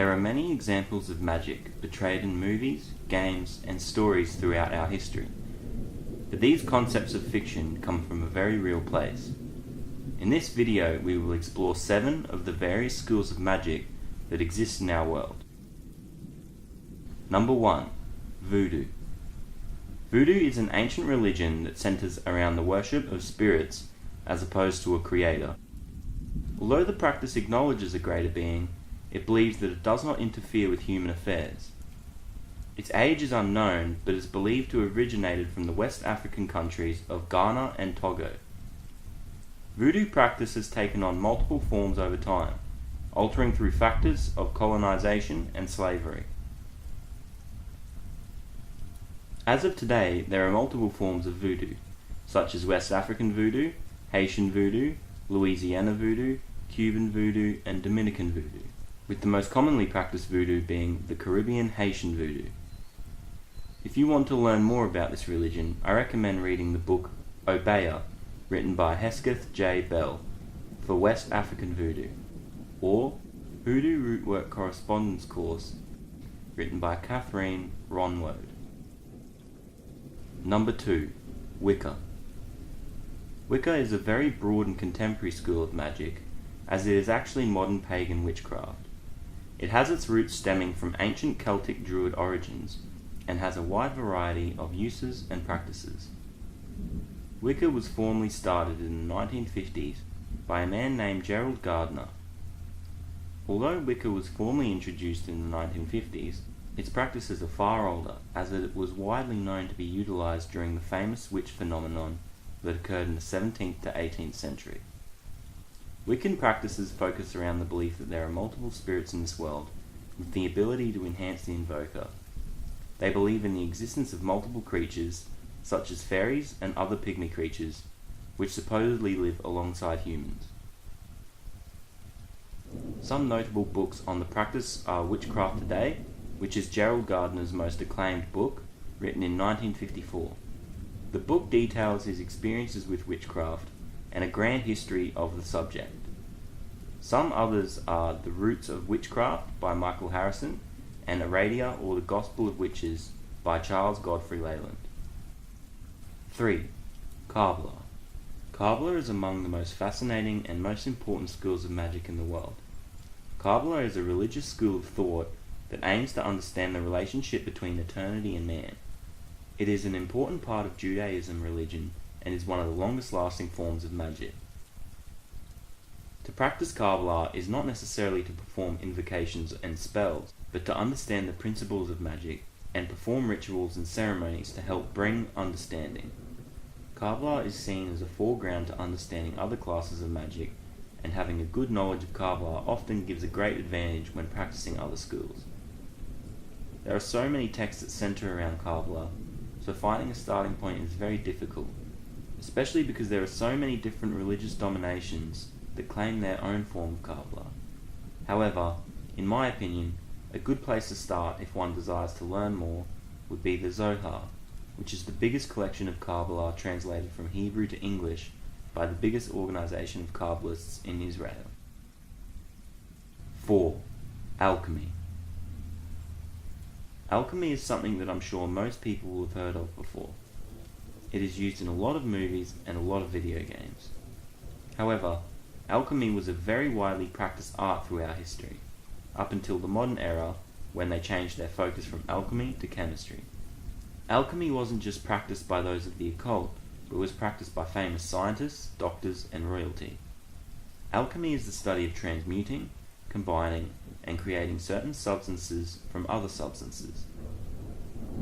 There are many examples of magic portrayed in movies, games, and stories throughout our history. But these concepts of fiction come from a very real place. In this video, we will explore 7 of the various schools of magic that exist in our world. Number 1. Voodoo. Voodoo is an ancient religion that centers around the worship of spirits as opposed to a creator. Although the practice acknowledges a greater being, it believes that it does not interfere with human affairs. Its age is unknown, but is believed to have originated from the West African countries of Ghana and Togo. Voodoo practice has taken on multiple forms over time, altering through factors of colonization and slavery. As of today, there are multiple forms of voodoo, such as West African voodoo, Haitian voodoo, Louisiana voodoo, Cuban voodoo, and Dominican voodoo, with the most commonly practiced voodoo being the Caribbean Haitian voodoo. If you want to learn more about this religion, I recommend reading the book Obeah, written by Hesketh J. Bell, for West African voodoo, or Voodoo Rootwork Correspondence Course, written by Catherine Ronwode. Number 2. Wicca. Wicca is a very broad and contemporary school of magic, as it is actually modern pagan witchcraft. It has its roots stemming from ancient Celtic Druid origins, and has a wide variety of uses and practices. Wicca was formally started in the 1950s by a man named Gerald Gardner. Although Wicca was formally introduced in the 1950s, its practices are far older, as it was widely known to be utilized during the famous witch phenomenon that occurred in the 17th to 18th century. Wiccan practices focus around the belief that there are multiple spirits in this world, with the ability to enhance the invoker. They believe in the existence of multiple creatures, such as fairies and other pygmy creatures, which supposedly live alongside humans. Some notable books on the practice are Witchcraft Today, which is Gerald Gardner's most acclaimed book, written in 1954. The book details his experiences with witchcraft and a grand history of the subject. Some others are The Roots of Witchcraft by Michael Harrison and Amrita or the Gospel of Witches by Charles Godfrey Leland. 3. Kabbalah. Kabbalah is among the most fascinating and most important schools of magic in the world. Kabbalah is a religious school of thought that aims to understand the relationship between eternity and man. It is an important part of Judaism religion and is one of the longest lasting forms of magic. To practice Kabbalah is not necessarily to perform invocations and spells, but to understand the principles of magic and perform rituals and ceremonies to help bring understanding. Kabbalah is seen as a foreground to understanding other classes of magic, and having a good knowledge of Kabbalah often gives a great advantage when practicing other schools. There are so many texts that center around Kabbalah, so finding a starting point is very difficult, especially because there are so many different religious dominations that claim their own form of Kabbalah. However, in my opinion, a good place to start if one desires to learn more would be the Zohar, which is the biggest collection of Kabbalah translated from Hebrew to English by the biggest organization of Kabbalists in Israel. 4. Alchemy. Alchemy is something that I'm sure most people will have heard of before. It is used in a lot of movies and a lot of video games. However, alchemy was a very widely practiced art throughout history, up until the modern era when they changed their focus from alchemy to chemistry. Alchemy wasn't just practiced by those of the occult, but was practiced by famous scientists, doctors, and royalty. Alchemy is the study of transmuting, combining, and creating certain substances from other substances.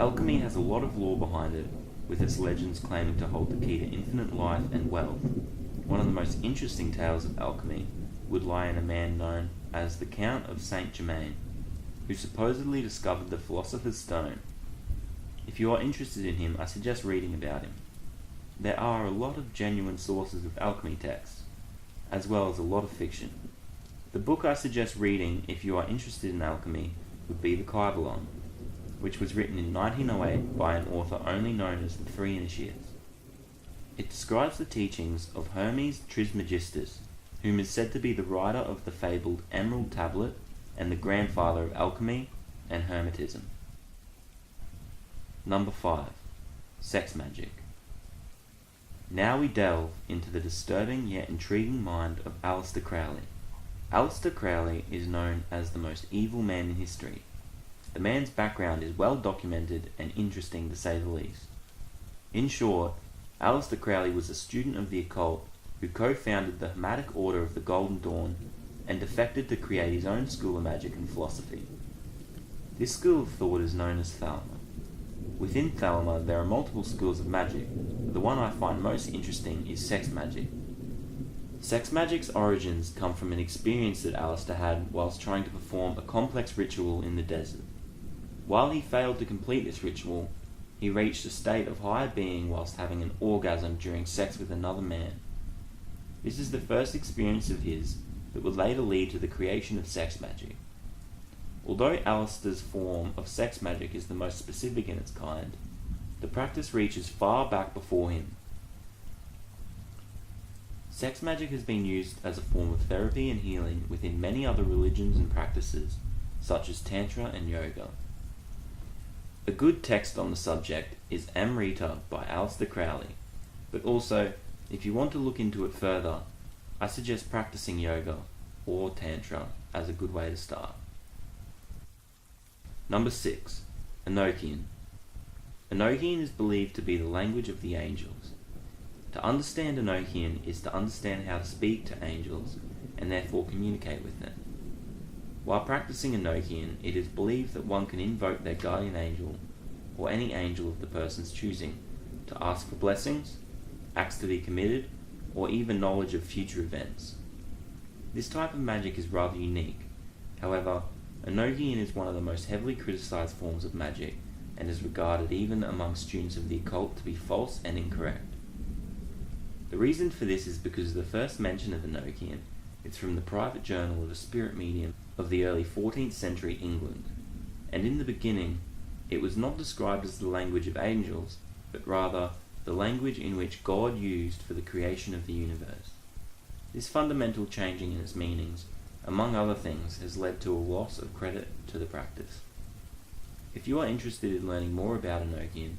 Alchemy has a lot of lore behind it, with its legends claiming to hold the key to infinite life and wealth. One of the most interesting tales of alchemy would lie in a man known as the Count of Saint Germain, who supposedly discovered the Philosopher's Stone. If you are interested in him, I suggest reading about him. There are a lot of genuine sources of alchemy texts, as well as a lot of fiction. The book I suggest reading if you are interested in alchemy would be the Kybalion, which was written in 1908 by an author only known as the Three Initiates. It describes the teachings of Hermes Trismigistus, whom is said to be the writer of the fabled Emerald Tablet and the grandfather of alchemy and Hermetism. Number 5. SexMagic. Now we delve into the disturbing yet intriguing mind of Aleister Crowley. Aleister Crowley is known as the most evil man in history. The man's background is well documented and interesting to say the least. In short, Aleister Crowley was a student of the occult who co-founded the Hermetic Order of the Golden Dawn and defected to create his own school of magic and philosophy. This school of thought is known as Thelema. Within Thelema there are multiple schools of magic, but the one I find most interesting is SexMagic. SexMagic's origins come from an experience that Aleister had whilst trying to perform a complex ritual in the desert. While he failed to complete this ritual, he reached a state of higher being whilst having an orgasm during sex with another man. This is the first experience of his that would later lead to the creation of SexMagic. Although Aleister's form of SexMagic is the most specific in its kind, the practice reaches far back before him. SexMagic has been used as a form of therapy and healing within many other religions and practices, such as Tantra and Yoga. A good text on the subject is Amrita by Aleister Crowley, but also, if you want to look into it further, I suggest practicing Yoga or Tantra as a good way to start. Number 6. Enochian. Enochian is believed to be the language of the angels. To understand Enochian is to understand how to speak to angels and therefore communicate with them. While practicing Enochian, it is believed that one can invoke their guardian angel or any angel of the person's choosing to ask for blessings, acts to be committed, or even knowledge of future events. This type of magic is rather unique. However, Enochian is one of the most heavily criticized forms of magic and is regarded even among students of the occult to be false and incorrect. The reason for this is because the first mention of Enochian is from the private journal of a spirit medium of the early 14th century England, and in the beginning it was not described as the language of angels, but rather the language in which God used for the creation of the universe. This fundamental changing in its meanings, among other things, has led to a loss of credit to the practice. If you are interested in learning more about Enochian,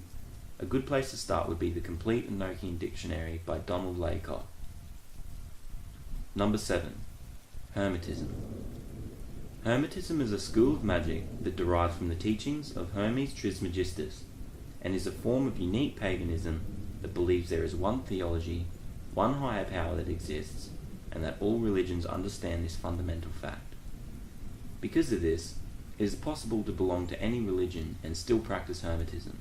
a good place to start would be the Complete Enochian Dictionary by Donald Laycock. Number 7. Hermetism. Hermetism is a school of magic that derives from the teachings of Hermes Trismigistus and is a form of unique paganism that believes there is one theology, one higher power that exists, and that all religions understand this fundamental fact. Because of this, it is possible to belong to any religion and still practice Hermetism.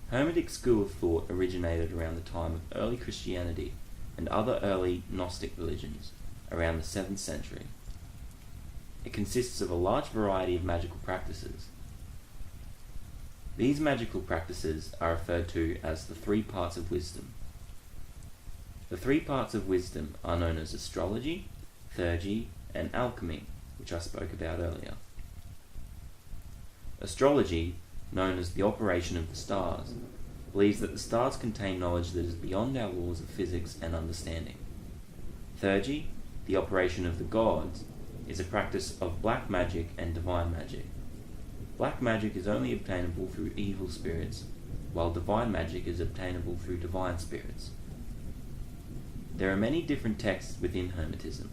Hermetic school of thought originated around the time of early Christianity and other early Gnostic religions, around the 7th century. It consists of a large variety of magical practices. These magical practices are referred to as the 3 parts of wisdom. The 3 parts of wisdom are known as astrology, theurgy, and alchemy, which I spoke about earlier. Astrology, known as the operation of the stars, believes that the stars contain knowledge that is beyond our laws of physics and understanding. Theurgy, the operation of the gods, is a practice of black magic and divine magic. Black magic is only obtainable through evil spirits, while divine magic is obtainable through divine spirits. There are many different texts within Hermetism.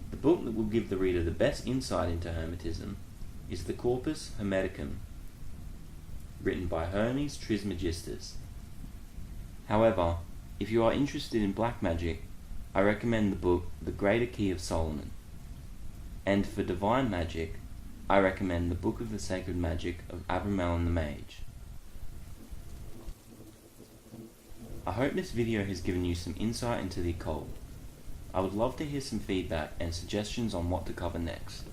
The book that will give the reader the best insight into Hermetism is the Corpus Hermiticum, written by Hermes Trismigistus. However, if you are interested in black magic, I recommend the book The Greater Key of Solomon. And for divine magic, I recommend the Book of the Sacred Magic of Abramelin the Mage. I hope this video has given you some insight into the occult. I would love to hear some feedback and suggestions on what to cover next.